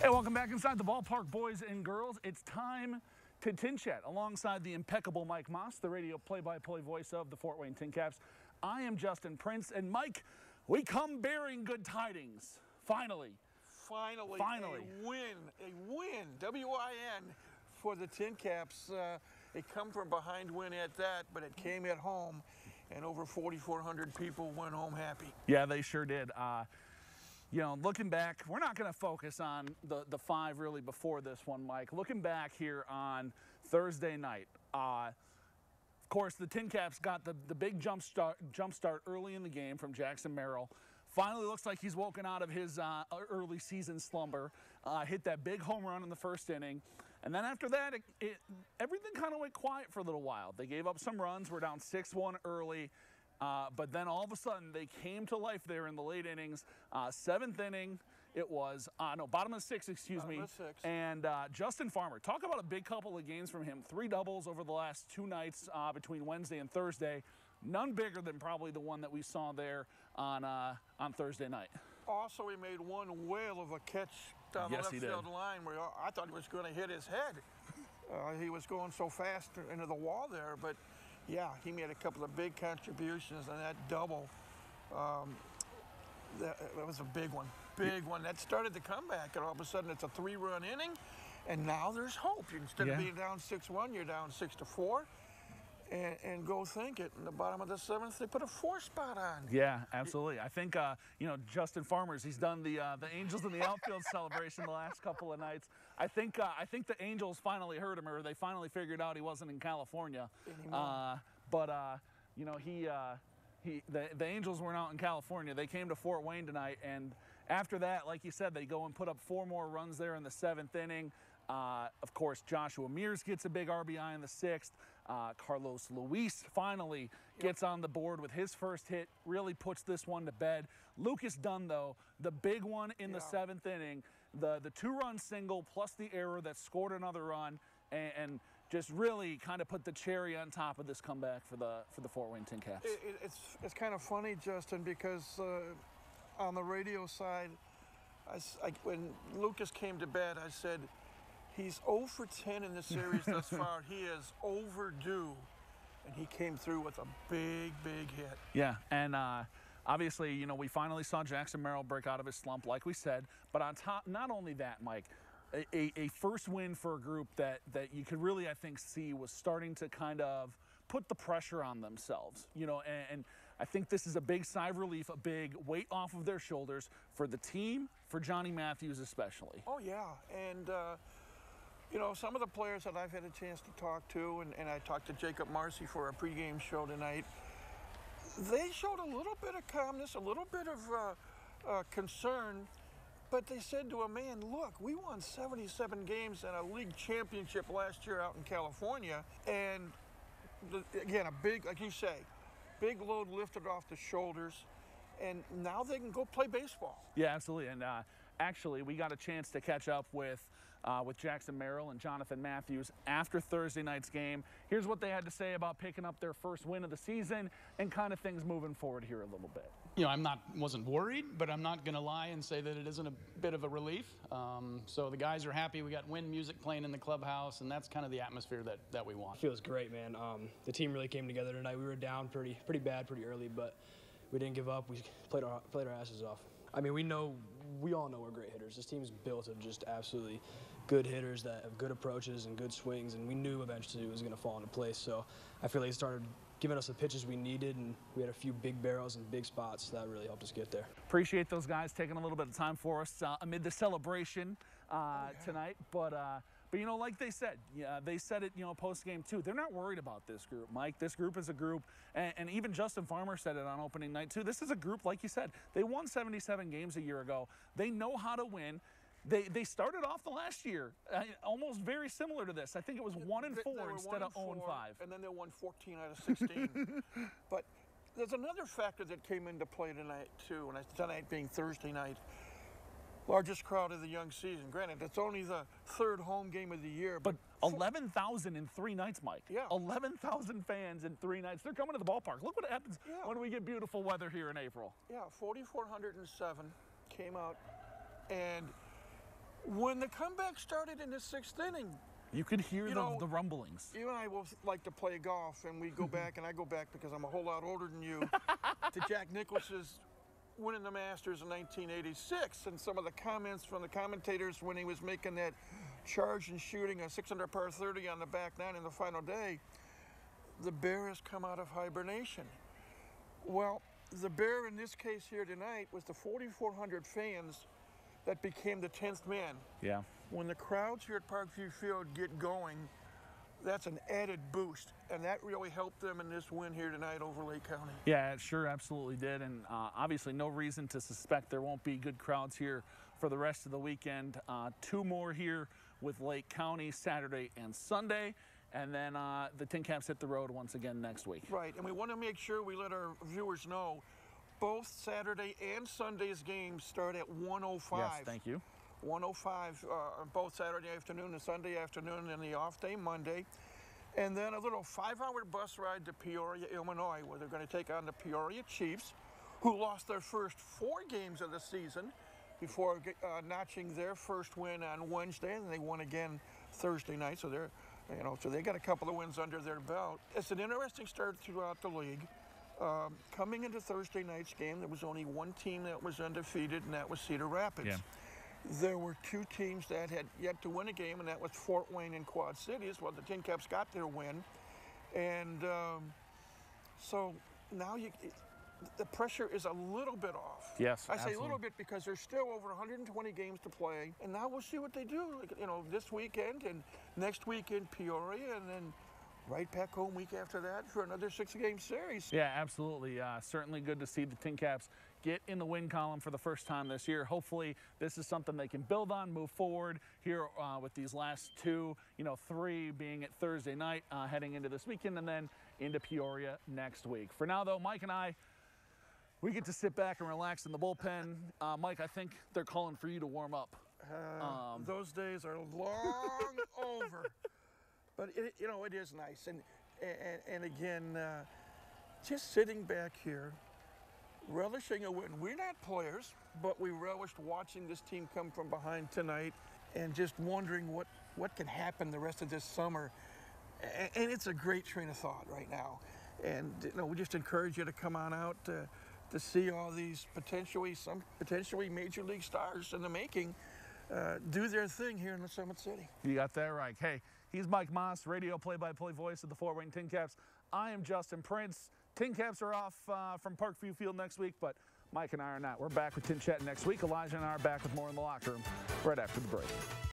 Hey, welcome back inside the ballpark, boys and girls. It's time to TinChat alongside the impeccable Mike Maahs, the radio play-by-play voice of the Fort Wayne TinCaps. I am Justin Prince, and Mike, we come bearing good tidings. Finally. Finally. A win, W-I-N, for the TinCaps. It come from behind win at that, but it came at home, and over 4,400 people went home happy. Yeah, they sure did. You know, looking back, we're not going to focus on the five really before this one, Mike. Looking back here on Thursday night, of course, the TinCaps got the big jump start early in the game from Jackson Merrill. Finally looks like he's woken out of his early season slumber, hit that big home run in the first inning. And then after that, everything kind of went quiet for a little while. They gave up some runs, were down 6-1 early. But then all of a sudden, they came to life there in the late innings. Seventh inning, it was, bottom of the sixth, excuse me. And Justin Farmer, talk about a big couple of games from him. 3 doubles over the last 2 nights between Wednesday and Thursday. None bigger than probably the one that we saw there on Thursday night. Also, he made one whale of a catch down the left field line where I thought he was going to hit his head. He was going so fast into the wall there, but yeah, he made a couple of big contributions, and that double, that was a big one. Big one. That started the comeback, and all of a sudden it's a 3-run inning, and now there's hope. Instead of being down 6-1, you're down 6-4. And go think it. In the bottom of the 7th, they put a 4 spot on. Yeah, absolutely. I think, you know, Justin Farmers, he's done the Angels in the outfield celebration the last couple of nights. I think the Angels finally heard him, or they finally figured out he wasn't in California. You know, the Angels weren't out in California. They came to Fort Wayne tonight, and after that, like you said, they go and put up 4 more runs there in the 7th inning. Of course, Joshua Mears gets a big RBI in the 6th. Carlos Luis finally gets on the board with his first hit, really puts this one to bed. Lucas Dunn, though, the big one in the 7th inning, the 2-run single plus the error that scored another run, and just really kind of put the cherry on top of this comeback for the Fort Wayne TinCaps. It's kind of funny, Justin, because on the radio side, when Lucas came to bed, I said, he's 0 for 10 in the series thus far. He is overdue, and he came through with a big, big hit. Yeah, and obviously, you know, we finally saw Jackson Merrill break out of his slump, like we said. But on top, not only that, Mike, a first win for a group that you could really, I think, see was starting to kind of put the pressure on themselves, you know, and I think this is a big sigh of relief, a big weight off of their shoulders for the team, for Johnny Matthews especially. Oh, yeah, and you know, some of the players that I've had a chance to talk to, and I talked to Jacob Marcy for our pregame show tonight, they showed a little bit of calmness, a little bit of concern, but they said to a man, look, we won 77 games and a league championship last year out in California, and again, a big, like you say, big load lifted off the shoulders, and now they can go play baseball. Yeah, absolutely, and actually, we got a chance to catch up with Jackson Merrill and Jonathan Matthews after Thursday night's game. Here's what they had to say about picking up their first win of the season and kind of things moving forward here a little bit. You know, wasn't worried, but I'm not going to lie and say that it isn't a bit of a relief. So the guys are happy. We got win music playing in the clubhouse, and that's kind of the atmosphere that we want. Feels great, man. The team really came together tonight. We were down pretty bad pretty early, but we didn't give up. We played our asses off. I mean, we all know we're great hitters. This team's built of just absolutely good hitters that have good approaches and good swings, and we knew eventually it was going to fall into place. So I feel like it started giving us the pitches we needed, and we had a few big barrels and big spots that really helped us get there. Appreciate those guys taking a little bit of time for us amid the celebration tonight. But you know, like they said, they said it, you know, post-game too. They're not worried about this group, Mike. This group is a group, and even Justin Farmer said it on opening night too. This is a group, like you said, they won 77 games a year ago. They know how to win. They started off the last year almost very similar to this. I think it was 1-4 instead of 0-5. And then they won 14 out of 16. But there's another factor that came into play tonight too, and tonight being Thursday night. Largest crowd of the young season. Granted, it's only the 3rd home game of the year. But 11,000 in 3 nights, Mike. Yeah. 11,000 fans in 3 nights. They're coming to the ballpark. Look what happens when we get beautiful weather here in April. Yeah, 4,407 came out, and When the comeback started in the 6th inning, You could hear You the, know, the rumblings. you and I will like to play golf, and we go back, and I go back because I'm a whole lot older than you, to Jack Nicklaus's winning the Masters in 1986, and some of the comments from the commentators when he was making that charge and shooting a 600 par 30 on the back nine in the final day. The bear has come out of hibernation. Well, the bear in this case here tonight was the 4,400 fans that became the 10th man. Yeah. When the crowds here at Parkview Field get going, that's an added boost, and that really helped them in this win here tonight over Lake County. Yeah, it sure absolutely did, and obviously no reason to suspect there won't be good crowds here for the rest of the weekend. 2 more here with Lake County Saturday and Sunday, and then the TinCaps hit the road once again next week. Right, and we want to make sure we let our viewers know both Saturday and Sunday's games start at 1:05. Yes, thank you. 1:05 both Saturday afternoon and Sunday afternoon, and the off day Monday. And then a little 5-hour bus ride to Peoria, Illinois, where they're going to take on the Peoria Chiefs, who lost their first 4 games of the season before notching their first win on Wednesday, and they won again Thursday night. So they're, so they got a couple of wins under their belt. It's an interesting start throughout the league. Coming into Thursday night's game, there was only one team that was undefeated, and that was Cedar Rapids. Yeah. There were 2 teams that had yet to win a game, and that was Fort Wayne and Quad Cities. Well, the TinCaps got their win, and so now the pressure is a little bit off. Yes, I say a absolutely. little bit because there's still over 120 games to play, and now we'll see what they do. This weekend and next weekend Peoria, and then right back home week after that for another 6-game series. Yeah, absolutely. Certainly good to see the TinCaps get in the win column for the first time this year. Hopefully this is something they can build on, move forward here with these last 2, 3 being at Thursday night, heading into this weekend, and then into Peoria next week. For now, though, Mike and I, we get to sit back and relax in the bullpen. Mike, I think they're calling for you to warm up. Those days are long over. But it is nice, and again, just sitting back here, relishing a win. We're not players, but we relished watching this team come from behind tonight, and just wondering what can happen the rest of this summer. And it's a great train of thought right now, and we just encourage you to come on out to see all these potentially major league stars in the making do their thing here in the Summit City. You got that right. Hey, he's Mike Maahs, radio play-by-play voice of the Fort Wayne TinCaps. I am Justin Prince. TinCaps are off from Parkview Field next week, but Mike and I are not. We're back with TinChattin next week. Elijah and I are back with more in the locker room right after the break.